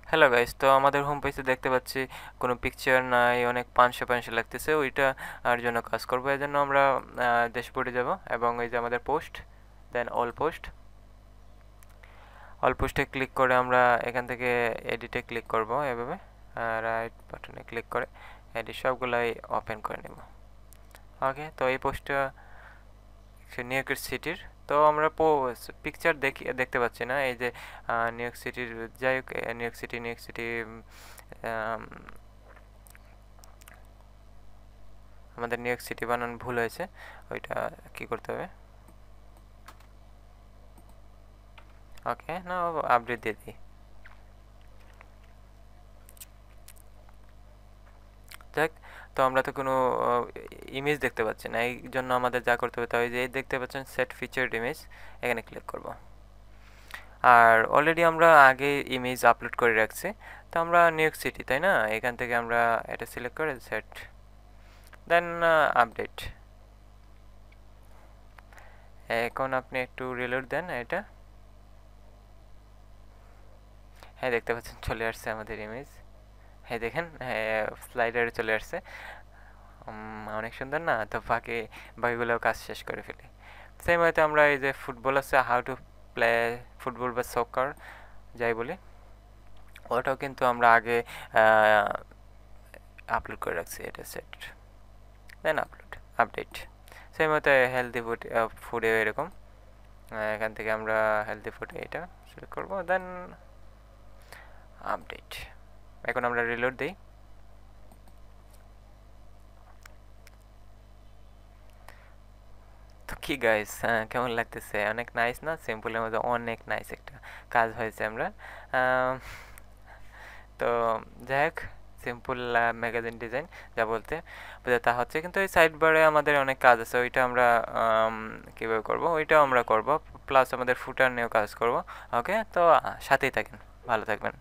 Hello guys, তো আমাদের home পেজে দেখতে পাচ্ছি কোনো পিকচার নাই, অনেক পাঁচশো পাঁচশো লাগতেছে। ওইটা আর জন্য কাজ করবো, এই জন্য আমরা ড্যাশবোর্ডে যাব এবং এই যে আমাদের পোস্ট, দেন অল পোস্টে ক্লিক করে আমরা এখান থেকে এডিটে ক্লিক করব। এভাবে রাইট বাটনে ক্লিক করে এডিট সবগুলাই ওপেন করে নেব। ওকে, তো এই পোস্টটা নিউ ইয়র্ক সিটির। তো আমরা পিকচার দেখতে পাচ্ছি না, এই যে নিউ ইয়র্ক সিটির। যাই হোক, নিউ ইয়র্ক সিটি আমাদের নিউ ইয়র্ক সিটি বানান ভুল হয়েছে, ওইটা কি করতে হবে। ওকে, না আপডেট দিয়ে দিই। দেখ, তো আমরা তো কোনো ইমেজ দেখতে পাচ্ছি না, এই জন্য আমাদের যা করতে হবে তা ওই যে দেখতে পাচ্ছেন সেট ফিচার্ড ইমেজ, এখানে ক্লিক করব। আর অলরেডি আমরা আগে ইমেজ আপলোড করে রাখছি, তো আমরা নিউ ইয়র্ক সিটি, তাই না? এখান থেকে আমরা এটা সিলেক্ট করে সেট, দেন আপডেট। এখন আপনি একটু রিলোড দেন এটা। হ্যাঁ, দেখতে পাচ্ছেন চলে আসছে আমাদের ইমেজ। হ্যাঁ দেখেন, হ্যাঁ স্লাইডারে চলে আসছে। অনেক সুন্দর না? তো বাকিগুলোও কাজ শেষ করে ফেলি। সেম হয়তো আমরা এই যে ফুটবল আছে, হাউ টু প্লে ফুটবল বা সকার যাই বলি, ওটাও কিন্তু আমরা আগে আপলোড করে রাখছি। এটা সেট, দেন আপডেট। সেম হয়তো হেলদি ফুডে এরকম, এখান থেকে আমরা হেলদি ফুডে এটা সিলেক্ট করবো, দেন আপডেট। এখন আমরা রিলোড দিই। তো কি গাইস, কেমন লাগতেছে? অনেক নাইস না? সিম্পলের মধ্যে অনেক নাইস একটা কাজ হয়েছে আমরা। আম, তো যাই হোক, সিম্পল ম্যাগাজিন ডিজাইন যা বলতে বোঝা তা হচ্ছে, কিন্তু এই সাইড বারে আমাদের অনেক কাজ আছে, ওইটা আমরা কীভাবে করব ওইটাও আমরা করব, প্লাস আমাদের ফুটার নিয়েও কাজ করব। ওকে, তো সাথেই থাকেন, ভালো থাকবেন।